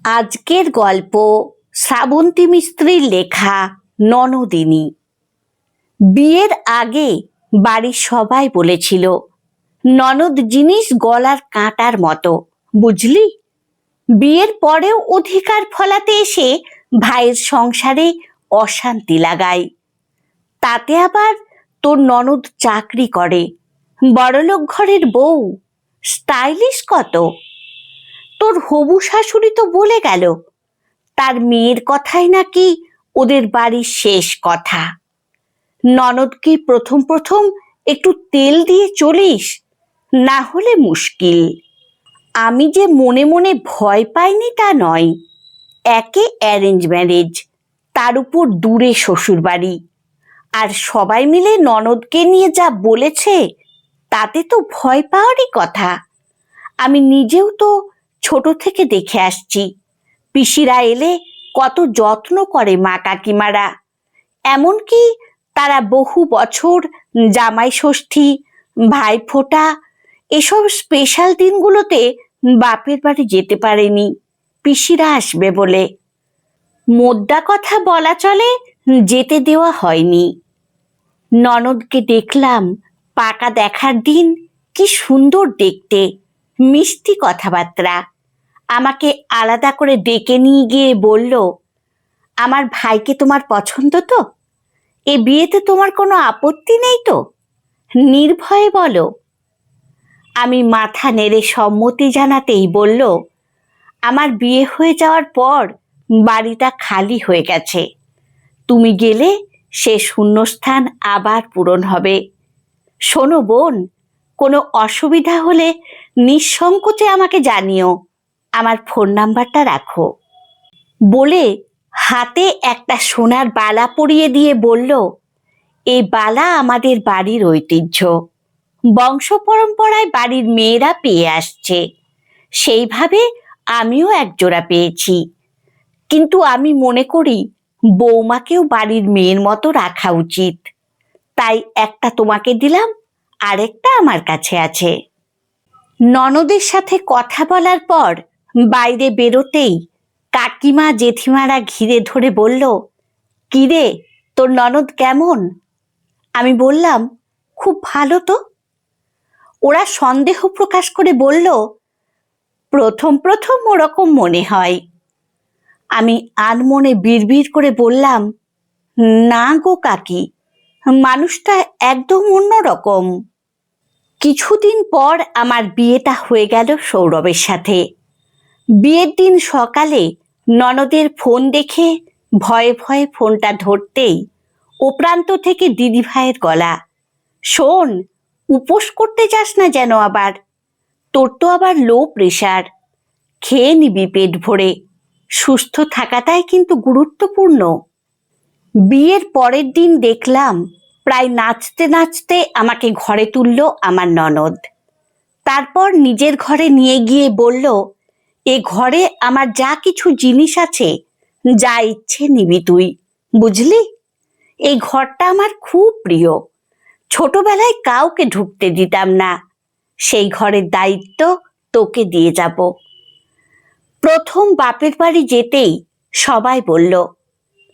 আজকের গল্প শ্রাবন্তী মিস্ত্রির লেখা ননদিনী। বিয়ের আগে বাড়ির সবাই বলেছিল ননদ জিনিস গলার কাঁটার মতো, বুঝলি। বিয়ের পরেও অধিকার ফলাতে এসে ভাইয়ের সংসারে অশান্তি লাগায়। তাতে আবার তোর ননদ চাকরি করে, বড়লোক ঘরের বউ, স্টাইলিশ কত। তোর হবু শাশুড়ি তো বলে গেল তার মেয়ের কথাই নাকি ওদের বাড়ির শেষ কথা। ননদকে প্রথম প্রথম একটু তেল দিয়ে চলিস, না হলে মুশকিল। আমি যে মনে মনে ভয় পাইনি তা নয়, একে অ্যারেঞ্জ ম্যারেজ, তার উপর দূরে শ্বশুর বাড়ি, আর সবাই মিলে ননদকে নিয়ে যা বলেছে তাতে তো ভয় পাওয়ারই কথা। আমি নিজেও তো ছোট থেকে দেখে আসছি, পিসিরা এলে কত যত্ন করে মা কাকিমারা। এমনকি তারা বহু বছর জামাই ষষ্ঠী, ভাইফোঁটা এসব স্পেশাল দিনগুলোতে বাপের বাড়ি যেতে পারেনি, পিসিরা আসবে বলে। মোদ্দা কথা বলা চলে যেতে দেওয়া হয়নি। ননদকে দেখলাম পাকা দেখার দিন, কি সুন্দর দেখতে, মিষ্টি কথাবার্তা। আমাকে আলাদা করে ডেকে নিয়ে গিয়ে বলল, আমার ভাইকে তোমার পছন্দ তো? এ বিয়েতে তোমার কোনো আপত্তি নেই তো? নির্ভয়ে বলো। আমি মাথা নেড়ে সম্মতি জানাতেই বলল, আমার বিয়ে হয়ে যাওয়ার পর বাড়িটা খালি হয়ে গেছে, তুমি গেলে সে শূন্যস্থান আবার পূরণ হবে। শোনো বোন, কোনো অসুবিধা হলে নিঃসংকোচে আমাকে জানিও, আমার ফোন নাম্বারটা রাখো। বলে হাতে একটা সোনার বালা পরিয়ে দিয়ে বলল, এই বালা আমাদের বাড়ির ঐতিহ্য, বংশ পরম্পরায় বাড়ির মেয়েরা পেয়ে আসছে, সেইভাবে আমিও এক জোড়া পেয়েছি। কিন্তু আমি মনে করি বৌমাকেও বাড়ির মেয়ের মতো রাখা উচিত, তাই একটা তোমাকে দিলাম, আরেকটা আমার কাছে আছে। ননদের সাথে কথা বলার পর বাইরে বেরোতেই কাকিমা জেঠিমারা ঘিরে ধরে বলল, কিরে তোর ননদ কেমন? আমি বললাম, খুব ভালো তো। ওরা সন্দেহ প্রকাশ করে বলল, প্রথম প্রথম ওরকম মনে হয়। আমি আনমনে বিড়বিড় করে বললাম, না গো কাকি, মানুষটা একদম অন্যরকম। কিছুদিন পর আমার বিয়েটা হয়ে গেল সৌরভের সাথে। বিয়ের দিন সকালে ননদের ফোন দেখে ভয়ে ভয়ে ফোনটা ধরতেই ও প্রান্ত থেকে দিদিভাইয়ের গলা, শোন, উপোস করতে যাস না যেন আবার, তোর তো আবার লো প্রেশার, খেয়ে নিবি পেট ভরে, সুস্থ থাকাটাই কিন্তু গুরুত্বপূর্ণ। বিয়ের পরের দিন দেখলাম প্রায় নাচতে নাচতে আমাকে ঘরে তুলল আমার ননদ। তারপর নিজের ঘরে নিয়ে গিয়ে বলল, এ ঘরে আমার যা কিছু জিনিস আছে, যা ইচ্ছে নিবি তুই, বুঝলি। এই ঘরটা আমার খুব প্রিয়, ছোটবেলায় কাউকে ঢুকতে দিতাম না, সেই ঘরের দায়িত্ব তোকে দিয়ে যাব। প্রথম বাপের বাড়ি যেতেই সবাই বলল,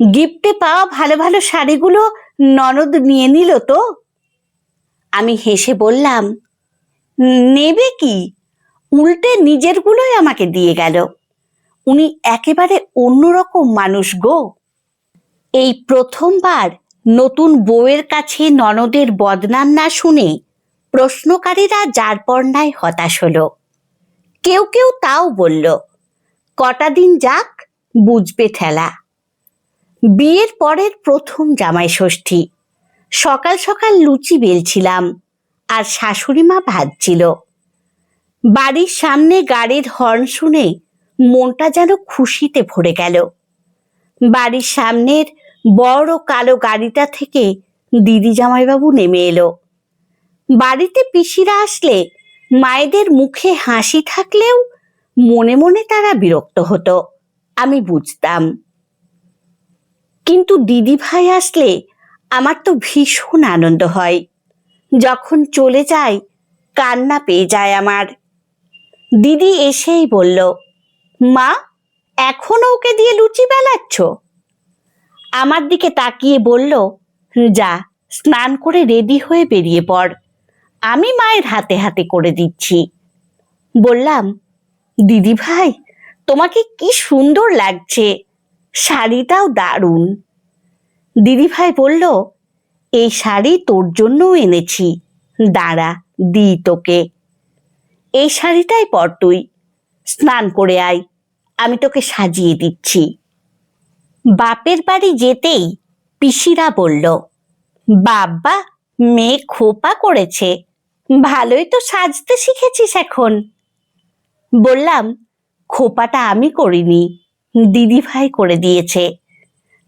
গিফটে পাওয়া ভালো ভালো শাড়িগুলো ননদ নিয়ে নিল তো? আমি হেসে বললাম, নেবে কি, উল্টে নিজেরগুলোই আমাকে দিয়ে গেল। উনি একেবারে অন্যরকম মানুষ গো। এই প্রথমবার নতুন বউয়ের কাছে ননদের বদনাম না শুনে প্রশ্নকারীরা যার পর নাই হতাশ হলো। কেউ কেউ তাও বলল, কটা দিন যাক, বুঝবে ঠেলা। বিয়ের পরের প্রথম জামাই ষষ্ঠী, সকাল সকাল লুচি বেলছিলাম আর শাশুড়ি মা ভাজছিল। বাড়ির সামনে গাড়ির হর্ন শুনে মনটা যেন খুশিতে ভরে গেল। বাড়ির সামনের বড় কালো গাড়িটা থেকে দিদি জামাইবাবু নেমে এলো। বাড়িতে পিসিরা আসলে মায়েদের মুখে হাসি থাকলেও মনে মনে তারা বিরক্ত হতো, আমি বুঝতাম। কিন্তু দিদি ভাই আসলে আমার তো ভীষণ আনন্দ হয়। যখন চলে যায় কান্না পেয়ে যায় আমার। দিদি এসেই বলল, মা এখনো ওকে দিয়ে লুচি বেলাচ্ছ? আমার দিকে তাকিয়ে বলল, যা স্নান করে রেডি হয়ে বেরিয়ে পড়, আমি মায়ের হাতে হাতে করে দিচ্ছি। বললাম, দিদি ভাই, তোমাকে কি সুন্দর লাগছে, শাড়িটাও দারুণ। দিদি ভাই বলল, এই শাড়ি তোর জন্যও এনেছি, দাঁড়া দিই তোকে। এই শাড়িটাই পর তুই, স্নান করে আয়, আমি তোকে সাজিয়ে দিচ্ছি। বাপের বাড়ি যেতেই পিসিরা বলল, বাবা, মেয়ে খোপা করেছে, ভালোই তো সাজতে শিখেছিস এখন। বললাম, খোপাটা আমি করিনি, দিদি ভাই করে দিয়েছে,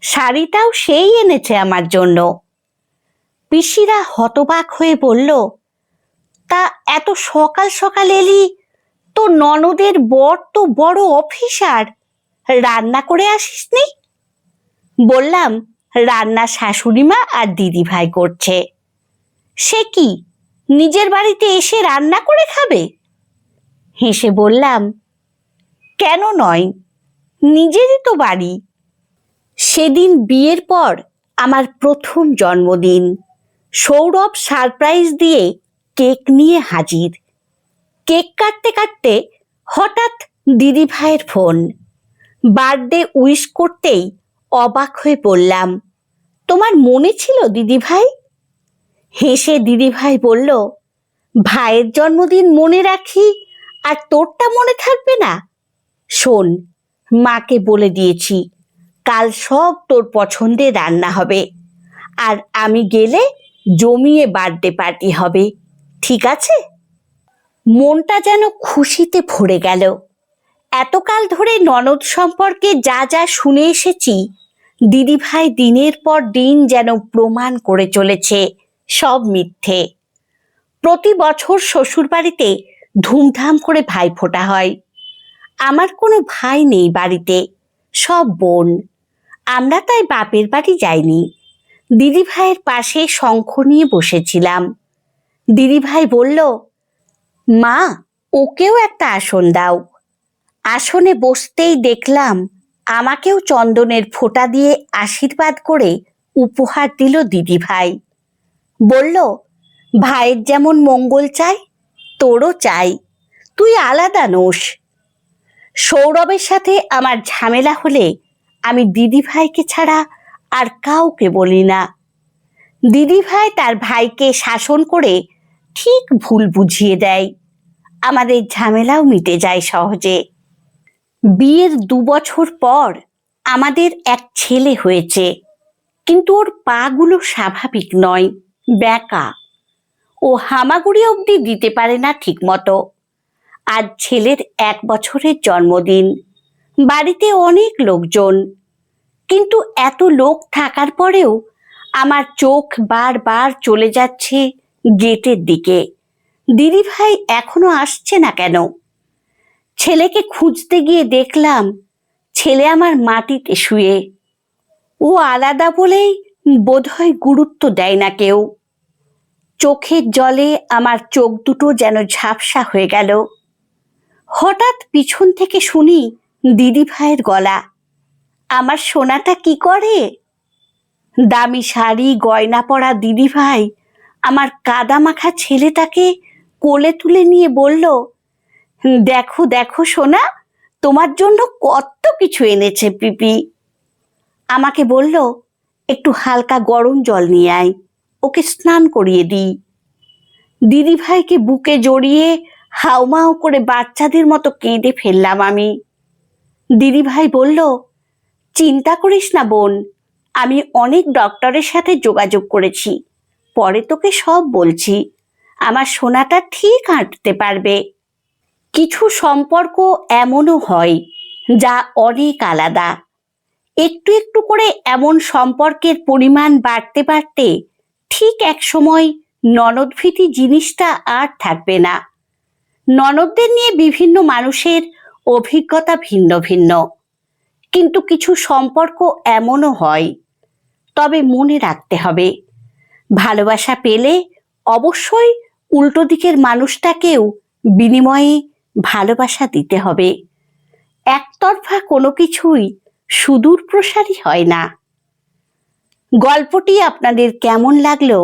শাড়িটাও সেই এনেছে আমার জন্য। পিসিরা হতবাক হয়ে বলল, তা এত সকাল সকাল এলি? তো ননদের বর তো বড় অফিসার, রান্না করে আসিসনি? বললাম, রান্না শাশুড়িমা আর দিদি ভাই করছে। সে কি, নিজের বাড়িতে এসে রান্না করে খাবে? হেসে বললাম, কেন নয়, নিজেরই তো বাড়ি। সেদিন বিয়ের পর আমার প্রথম জন্মদিন। সৌরভ সারপ্রাইজ দিয়ে কেক নিয়ে হাজির। কেক কাটতে কাটতে হঠাৎ দিদি ভাইয়ের ফোন। বার্থডে উইশ করতেই অবাক হয়ে বললাম, তোমার মনে ছিল দিদি ভাই? হেসে দিদি ভাই বলল, ভাইয়ের জন্মদিন মনে রাখি আর তোরটা মনে থাকবে না? শোন, মাকে বলে দিয়েছি কাল সব তোর পছন্দের রান্না হবে, আর আমি গেলে জমিয়ে বার্থডে পার্টি হবে, ঠিক আছে? মনটা যেন খুশিতে ভরে গেল। এতকাল ধরে ননদ সম্পর্কে যা যা শুনে এসেছি, দিদিভাই দিনের পর দিন যেন প্রমাণ করে চলেছে সব মিথ্যে। প্রতি বছর শ্বশুরবাড়িতে ধুমধাম করে ভাইফোঁটা হয়। আমার কোনো ভাই নেই বাড়িতে, সব বোন। আমরা তাই বাপের বাড়ি যাইনি। দিদিভাইয়ের পাশে শঙ্খ নিয়ে বসেছিলাম। দিদিভাই বলল, মা, ওকেও একটা আসন দাও। আসনে বসতেই দেখলাম আমাকেও চন্দনের ফোঁটা দিয়ে আশীর্বাদ করে উপহার দিল দিদিভাই। বলল, ভাইয়ের যেমন মঙ্গল চাই, তোরও চাই, তুই আলাদা নোস। সৌরভের সাথে আমার ঝামেলা হলে আমি দিদিভাইকে ছাড়া আর কাউকে বলি না। দিদিভাই তার ভাইকে শাসন করে ঠিক ভুল বুঝিয়ে দেয়, আমাদের ঝামেলাও মিটে যায় সহজে। বিয়ের 2 বছর পর আমাদের এক ছেলে হয়েছে, কিন্তু ওর পাগুলো স্বাভাবিক নয়, ব্যাকা। ও হামাগুড়ি অবধি দিতে পারে না ঠিক মতো। আজ ছেলের 1 বছরের জন্মদিন। বাড়িতে অনেক লোকজন, কিন্তু এত লোক থাকার পরেও আমার চোখ বারবার চলে যাচ্ছে গেটের দিকে। দিদিভাই এখনো আসছে না কেন? ছেলেকে খুঁজতে গিয়ে দেখলাম ছেলে আমার মাটিতে শুয়ে। ও আলাদা বলেই বোধহয় গুরুত্ব দেয় না কেউ। চোখের জলে আমার চোখ দুটো যেন ঝাপসা হয়ে গেল। হঠাৎ পিছন থেকে শুনি দিদিভাইয়ের গলা, আমার সোনাটা কি করে? দামি শাড়ি গয়না পরা দিদিভাই আমার কাদা মাখা ছেলেটাকে কোলে তুলে নিয়ে বলল, দেখো দেখো সোনা, তোমার জন্য কত কিছু এনেছে পিপি। আমাকে বলল, একটু হালকা গরম জল নিয়ে আয়, ওকে স্নান করিয়ে দিই। দিদিভাইকে বুকে জড়িয়ে হাউমাউ করে বাচ্চাদের মতো কেঁদে ফেললাম আমি। দিদিভাই বলল, চিন্তা করিস না বোন, আমি অনেক ডক্টরের সাথে যোগাযোগ করেছি, পরে তোকে সব বলছি। আমার সোনাটা ঠিক হাঁটতে পারবে। কিছু সম্পর্ক এমনও হয় যা অনেক আলাদা। একটু একটু করে এমন সম্পর্কের পরিমাণ বাড়তে বাড়তে ঠিক এক সময় ননদভীতি জিনিসটা আর থাকবে না। ননদদের নিয়ে বিভিন্ন মানুষের অভিজ্ঞতা ভিন্ন ভিন্ন, কিন্তু কিছু সম্পর্ক এমনও হয়। তবে মনে রাখতে হবে, ভালোবাসা পেলে অবশ্যই উল্টো দিকের মানুষটাকেও বিনিময়ে ভালোবাসা দিতে হবে। একতরফা কোনো কিছুই সুদূর প্রসারী হয় না। গল্পটি আপনাদের কেমন লাগলো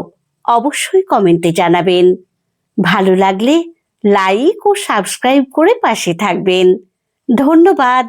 অবশ্যই কমেন্টে জানাবেন। ভালো লাগলে লাইক ও সাবস্ক্রাইব করে পাশে থাকবেন। ধন্যবাদ।